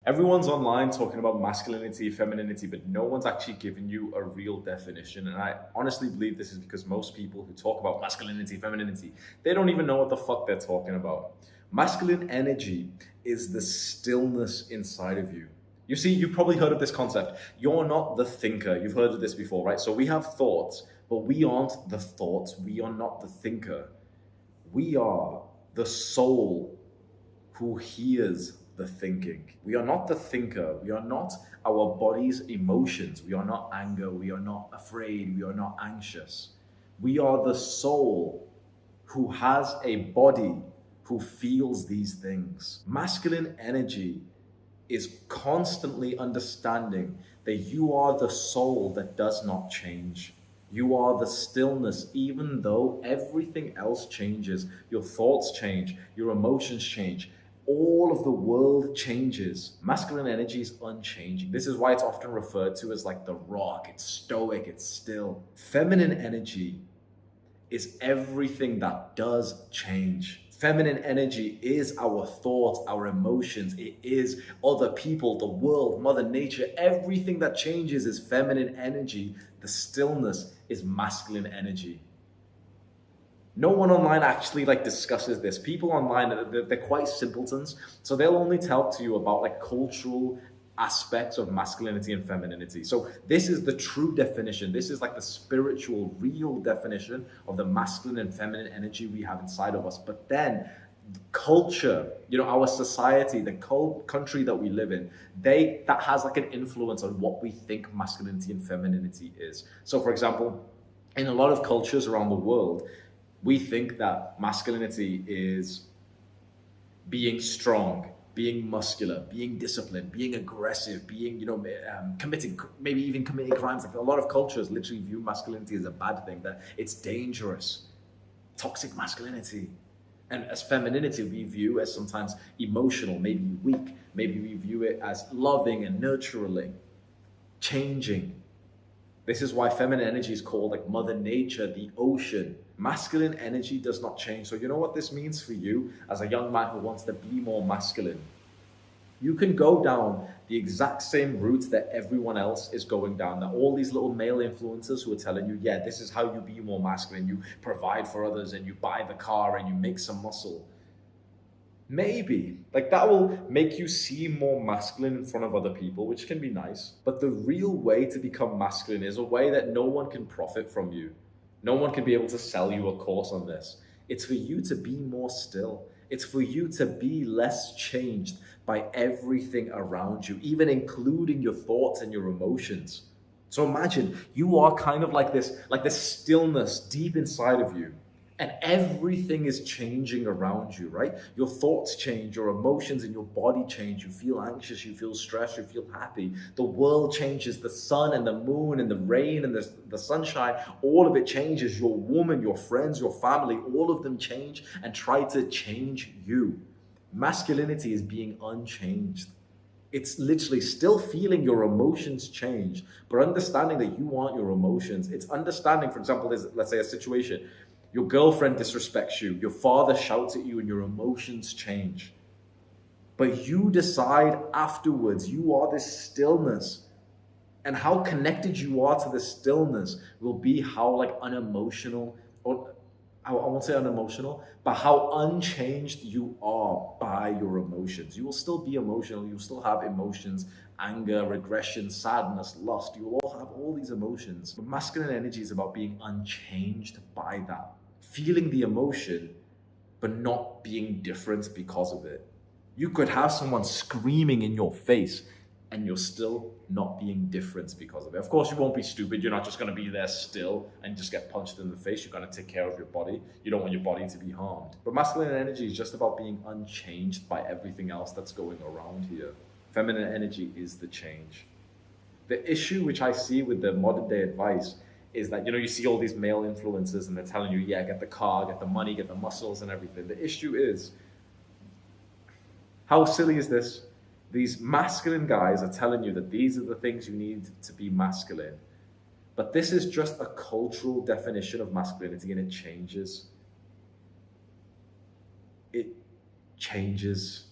Everyone's online talking about masculinity, femininity, but no one's actually given you a real definition. And I honestly believe this is because most people who talk about masculinity, femininity, they don't even know what the fuck they're talking about. Masculine energy is the stillness inside of you. You see, you've probably heard of this concept. You're not the thinker. You've heard of this before, right? So we have thoughts, but we aren't the thoughts. We are not the thinker. We are the soul who hears the thinking. We are not the thinker. We are not our body's emotions. We are not anger. We are not afraid. We are not anxious. We are the soul who has a body who feels these things. Masculine energy is constantly understanding that you are the soul that does not change. You are the stillness, even though everything else changes. Your thoughts change, your emotions change, all of the world changes. Masculine energy is unchanging. This is why it's often referred to as like the rock. It's stoic, it's still. Feminine energy is everything that does change. Feminine energy is our thoughts, our emotions. It is other people, the world, Mother Nature. Everything that changes is feminine energy. The stillness is masculine energy. No one online actually discusses this. People online, they're quite simpletons, so they'll only tell to you about cultural aspects of masculinity and femininity. So this is the true definition. This is the spiritual, real definition of the masculine and feminine energy we have inside of us. But then culture, our society, the country that we live in, that has an influence on what we think masculinity and femininity is. So for example, in a lot of cultures around the world, we think that masculinity is being strong, being muscular, being disciplined, being aggressive, being, maybe even committing crimes. A lot of cultures literally view masculinity as a bad thing, that it's dangerous, toxic masculinity. And as femininity, we view as sometimes emotional, maybe weak, maybe we view it as loving and nurturing, changing. This is why feminine energy is called Mother Nature, the ocean. Masculine energy does not change. So you know what this means for you as a young man who wants to be more masculine? You can go down the exact same route that everyone else is going down, that all these little male influencers who are telling you, yeah, this is how you be more masculine. You provide for others and you buy the car and you make some muscle. Maybe that will make you seem more masculine in front of other people, which can be nice. But the real way to become masculine is a way that no one can profit from you. No one can be able to sell you a course on this. It's for you to be more still. It's for you to be less changed by everything around you, even including your thoughts and your emotions. So imagine you are kind of like this stillness deep inside of you. And everything is changing around you, right? Your thoughts change, your emotions and your body change. You feel anxious, you feel stressed, you feel happy. The world changes, the sun and the moon and the rain and the sunshine, all of it changes. Your woman, your friends, your family, all of them change and try to change you. Masculinity is being unchanged. It's literally still feeling your emotions change, but understanding that you aren't your emotions. It's understanding, for example, there's, let's say, a situation. Your girlfriend disrespects you, your father shouts at you, and your emotions change. But you decide afterwards, you are this stillness. And how connected you are to the stillness will be how unemotional, or I won't say unemotional, but how unchanged you are by your emotions. You will still be emotional, you'll still have emotions, anger, regression, sadness, lust. You will all have all these emotions. But masculine energy is about being unchanged by that. Feeling the emotion, but not being different because of it. You could have someone screaming in your face and you're still not being different because of it. Of course, you won't be stupid. You're not just going to be there still and just get punched in the face. You're going to take care of your body. You don't want your body to be harmed. But masculine energy is just about being unchanged by everything else that's going around here. Feminine energy is the change. The issue which I see with the modern day advice is that, you see all these male influencers and they're telling you, yeah, get the car, get the money, get the muscles and everything. The issue is, how silly is this? These masculine guys are telling you that these are the things you need to be masculine. But this is just a cultural definition of masculinity and it changes. It changes.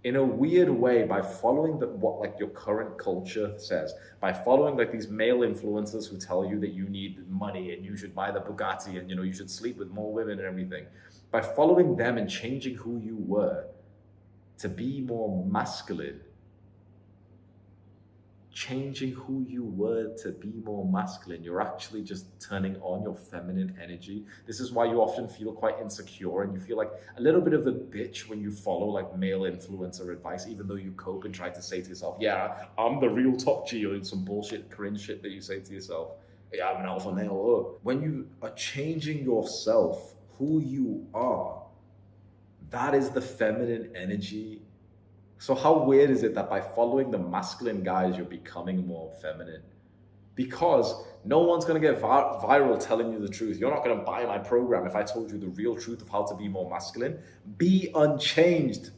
in a weird way, by following what like your current culture says, by following like these male influencers who tell you that you need money and you should buy the Bugatti and you should sleep with more women and everything, by following them and changing who you were to be more masculine, you're actually just turning on your feminine energy. This is why you often feel quite insecure and you feel like a little bit of a bitch when you follow like male influencer advice, even though you cope and try to say to yourself, yeah, I'm the real top G, or some bullshit cringe shit that you say to yourself. Yeah, I'm an alpha male. When you are changing yourself, who you are, that is the feminine energy. So how weird is it that by following the masculine guys, you're becoming more feminine? Because no one's going to get viral telling you the truth. You're not going to buy my program if I told you the real truth of how to be more masculine. Be unchanged.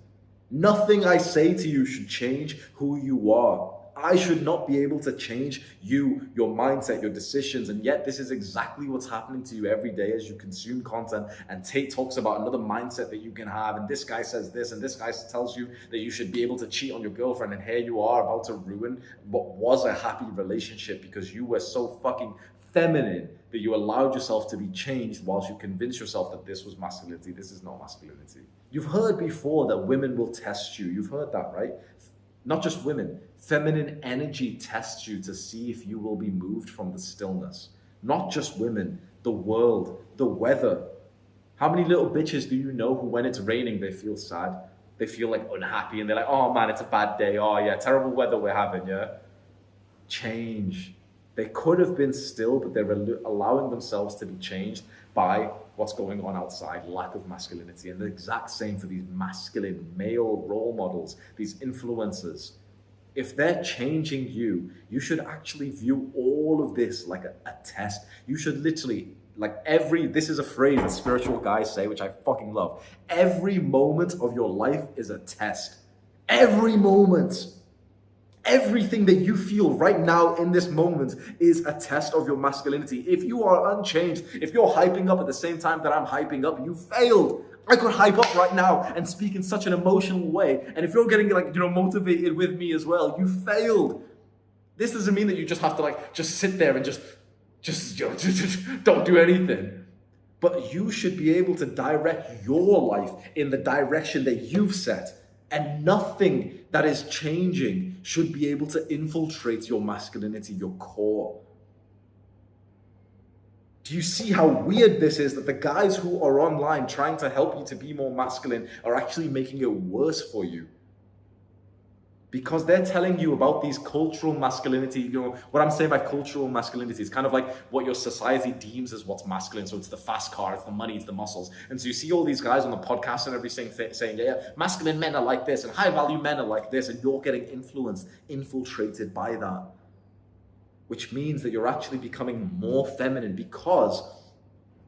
Nothing I say to you should change who you are. I should not be able to change you, your mindset, your decisions. And yet this is exactly what's happening to you every day as you consume content. And Tate talks about another mindset that you can have. And this guy says this, and this guy tells you that you should be able to cheat on your girlfriend. And here you are about to ruin what was a happy relationship because you were so fucking feminine that you allowed yourself to be changed whilst you convinced yourself that this was masculinity. This is not masculinity. You've heard before that women will test you. You've heard that, right? Not just women. Feminine energy tests you to see if you will be moved from the stillness. Not just women, the world, the weather. How many little bitches do you know who, when it's raining, they feel sad? They feel like unhappy and they're like, oh man, it's a bad day. Oh yeah, terrible weather we're having, yeah? Change. They could have been still, but they're allowing themselves to be changed by what's going on outside, lack of masculinity. And the exact same for these masculine male role models, these influencers. If they're changing you, you should actually view all of this like a test. You should literally, this is a phrase that spiritual guys say, which I fucking love. Every moment of your life is a test. Every moment. Everything that you feel right now in this moment is a test of your masculinity. If you are unchanged, if you're hyping up at the same time that I'm hyping up, you failed. I could hype up right now and speak in such an emotional way. And if you're getting motivated with me as well, you failed. This doesn't mean that you just have to just sit there and just don't do anything. But you should be able to direct your life in the direction that you've set. And nothing that is changing should be able to infiltrate your masculinity, your core. Do you see how weird this is that the guys who are online trying to help you to be more masculine are actually making it worse for you? Because they're telling you about these cultural masculinity. What I'm saying by cultural masculinity is kind of like what your society deems as what's masculine. So it's the fast car, it's the money, it's the muscles. And so you see all these guys on the podcast and everything saying, yeah, masculine men are like this and high value men are like this. And you're getting infiltrated by that. Which means that you're actually becoming more feminine because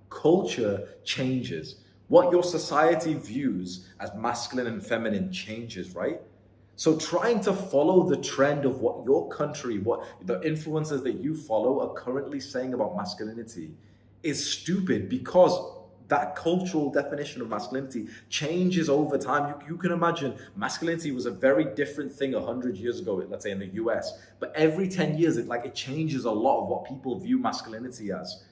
culture changes. What your society views as masculine and feminine changes, right? So trying to follow the trend of what your country, what the influencers that you follow are currently saying about masculinity is stupid because that cultural definition of masculinity changes over time. You can imagine masculinity was a very different thing 100 years ago, let's say in the US. But every 10 years, it changes a lot of what people view masculinity as.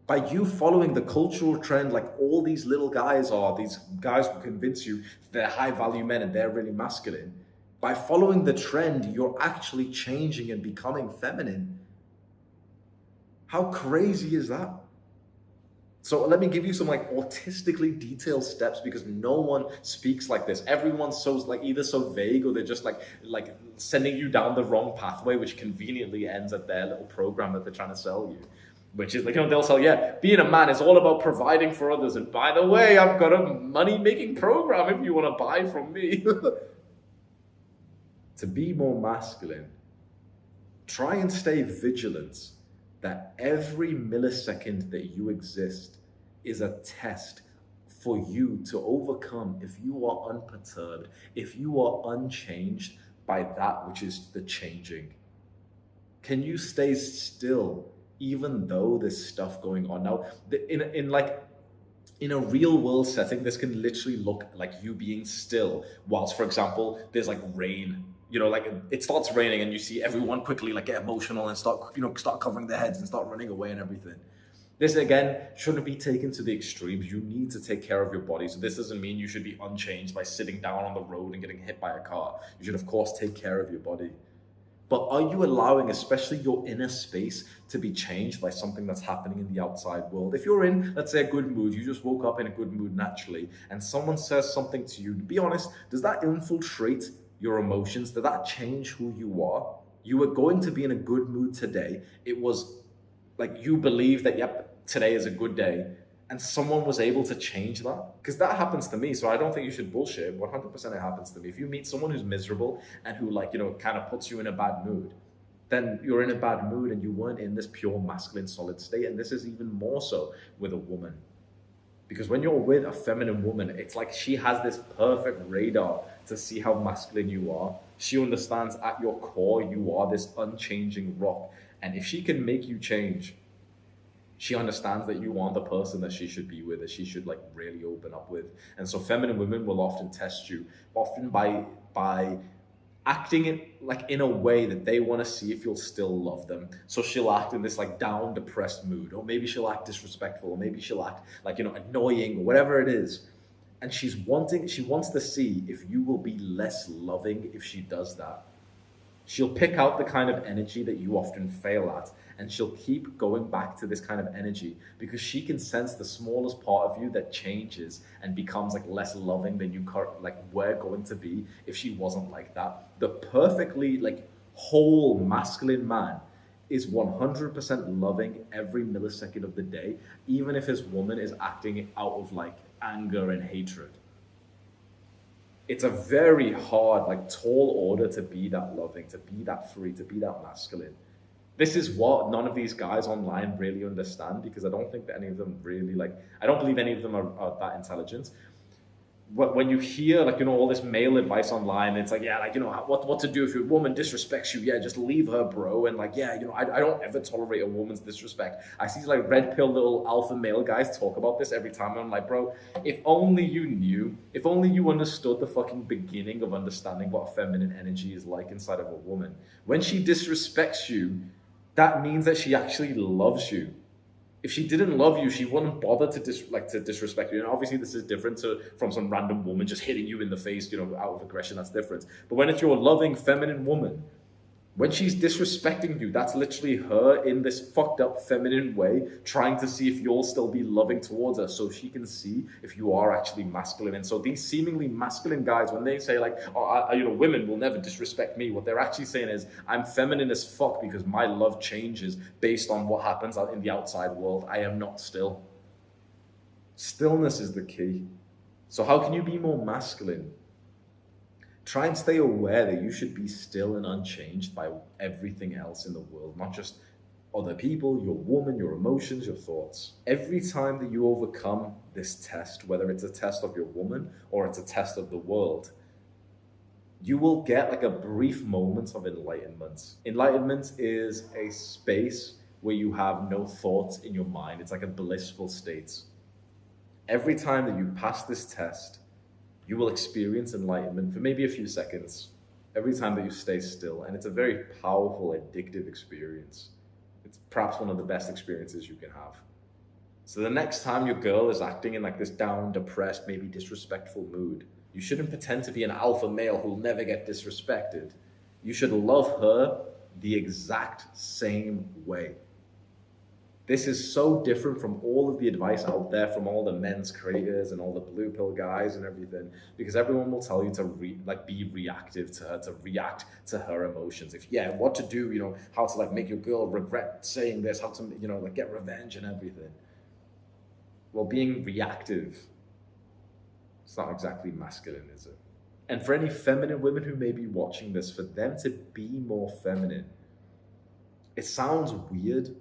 By you following the cultural trend, like all these little guys are, these guys who convince you they're high value men and they're really masculine. By following the trend, you're actually changing and becoming feminine. How crazy is that? So let me give you some autistically detailed steps because no one speaks like this. Everyone's so either so vague or they're just like sending you down the wrong pathway, which conveniently ends at their little program that they're trying to sell you. Which is they'll sell, being a man is all about providing for others. And by the way, I've got a money-making program if you want to buy from me. To be more masculine, try and stay vigilant that every millisecond that you exist is a test for you to overcome if you are unperturbed, if you are unchanged by that which is the changing. Can you stay still even though there's stuff going on? Now, In a real world setting, this can literally look like you being still whilst, for example, there's like rain. You know, like it starts raining and you see everyone quickly like get emotional and start covering their heads and start running away and everything. This again shouldn't be taken to the extremes. You need to take care of your body. So this doesn't mean you should be unchanged by sitting down on the road and getting hit by a car. You should of course take care of your body. But are you allowing, especially your inner space, to be changed by something that's happening in the outside world? If you're in, let's say, a good mood, you just woke up in a good mood naturally, and someone says something to you, to be honest, does that infiltrate your emotions? Does that change who you are? You were going to be in a good mood today. It was like you believe that, yep, today is a good day, and someone was able to change that, because that happens to me. So I don't think you should bullshit. 100% it happens to me. If you meet someone who's miserable and who, like, you know, kind of puts you in a bad mood, then you're in a bad mood and you weren't in this pure masculine solid state. And this is even more so with a woman, because when you're with a feminine woman, it's like she has this perfect radar to see how masculine you are. She understands at your core you are this unchanging rock, and if she can make you change, she understands that you aren't the person that she should be with, that she should like really open up with. And so feminine women will often test you, often by acting it like in a way that they want to see if you'll still love them. So she'll act in this like down, depressed mood, or maybe she'll act disrespectful, or maybe she'll act like, you know, annoying, or whatever it is. And she wants to see if you will be less loving if she does that. She'll pick out the kind of energy that you often fail at, and she'll keep going back to this kind of energy because she can sense the smallest part of you that changes and becomes like less loving than you were going to be if she wasn't like that. The perfectly like whole masculine man is 100% loving every millisecond of the day, even if his woman is acting out of like anger and hatred. It's a very hard, like tall order to be that loving, to be that free, to be that masculine. This is what none of these guys online really understand, because I don't think that any of them really I don't believe any of them are that intelligent. When you hear like, you know, all this male advice online, it's like, yeah, like, you know, what to do if your woman disrespects you? Yeah, just leave her, bro. And like, yeah, you know, I don't ever tolerate a woman's disrespect. I see like red pill little alpha male guys talk about this every time. I'm like, bro, if only you knew, if only you understood the fucking beginning of understanding what feminine energy is like inside of a woman. When she disrespects you, that means that she actually loves you. If she didn't love you, she wouldn't bother to disrespect you. And obviously this is different from some random woman just hitting you in the face, you know, out of aggression. That's different. But when it's your loving feminine woman, when she's disrespecting you, that's literally her in this fucked up feminine way trying to see if you'll still be loving towards her, so she can see if you are actually masculine. And so these seemingly masculine guys, when they say like, oh, you know, women will never disrespect me, what they're actually saying is, I'm feminine as fuck because my love changes based on what happens out in the outside world. I am not still. Stillness is the key. So how can you be more masculine? Try and stay aware that you should be still and unchanged by everything else in the world, not just other people, your woman, your emotions, your thoughts. Every time that you overcome this test, whether it's a test of your woman or it's a test of the world, you will get like a brief moment of enlightenment. Enlightenment is a space where you have no thoughts in your mind. It's like a blissful state. Every time that you pass this test, you will experience enlightenment for maybe a few seconds every time that you stay still. And it's a very powerful, addictive experience. It's perhaps one of the best experiences you can have. So the next time your girl is acting in like this down, depressed, maybe disrespectful mood, you shouldn't pretend to be an alpha male who'll never get disrespected. You should love her the exact same way. This is so different from all of the advice out there from all the men's creators and all the blue pill guys and everything, because everyone will tell you to be reactive to her, to react to her emotions. What to do, you know, how to like make your girl regret saying this, how to, you know, like get revenge and everything. Well, being reactive, it's not exactly masculine, is it? And for any feminine women who may be watching this, for them to be more feminine, it sounds weird,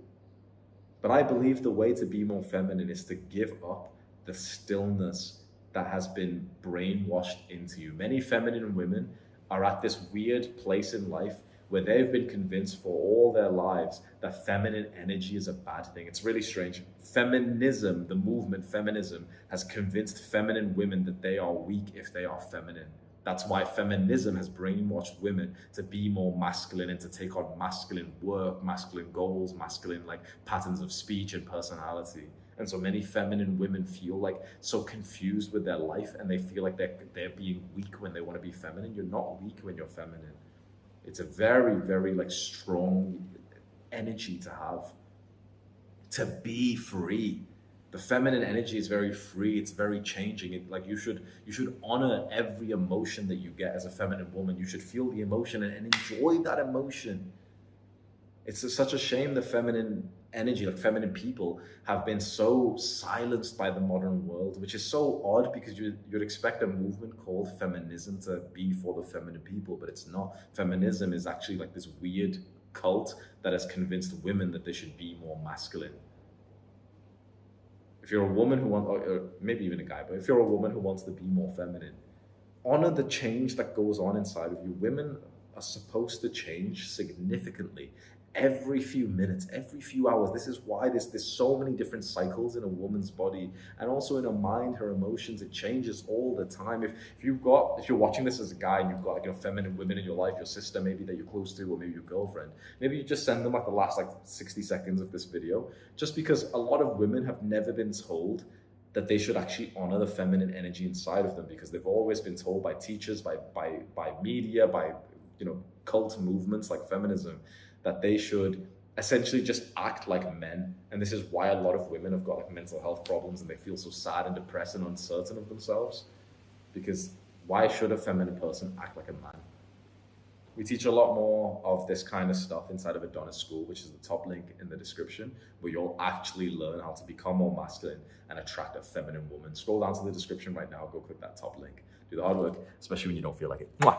but I believe the way to be more feminine is to give up the stillness that has been brainwashed into you. Many feminine women are at this weird place in life where they've been convinced for all their lives that feminine energy is a bad thing. It's really strange. Feminism, the movement feminism, has convinced feminine women that they are weak if they are feminine. That's why feminism has brainwashed women to be more masculine and to take on masculine work, masculine goals, masculine like patterns of speech and personality. And so many feminine women feel like so confused with their life, and they feel like they're being weak when they want to be feminine. You're not weak when you're feminine. It's a very, very like strong energy to have, to be free. The feminine energy is very free. It's very changing. You should honor every emotion that you get as a feminine woman. You should feel the emotion and enjoy that emotion. It's such a shame the feminine energy, like feminine people, have been so silenced by the modern world, which is so odd because you'd expect a movement called feminism to be for the feminine people, but it's not. Feminism is actually like this weird cult that has convinced women that they should be more masculine. If you're a woman who wants, or maybe even a guy, but if you're a woman who wants to be more feminine, honor the change that goes on inside of you. Women are supposed to change significantly every few minutes, every few hours. This is why there's so many different cycles in a woman's body, and also in her mind, her emotions. It changes all the time. If you're watching this as a guy and you've got like feminine women in your life, your sister maybe that you're close to, or maybe your girlfriend, maybe you just send them like the last 60 seconds of this video, just because a lot of women have never been told that they should actually honor the feminine energy inside of them, because they've always been told by teachers, by media, by cult movements like feminism, that they should essentially just act like men. And this is why a lot of women have got like mental health problems, and they feel so sad and depressed and uncertain of themselves. Because why should a feminine person act like a man? We teach a lot more of this kind of stuff inside of Adonis School, which is the top link in the description, where you'll actually learn how to become more masculine and attract a feminine woman. Scroll down to the description right now, go click that top link. Do the hard work, especially when you don't feel like it. Mwah!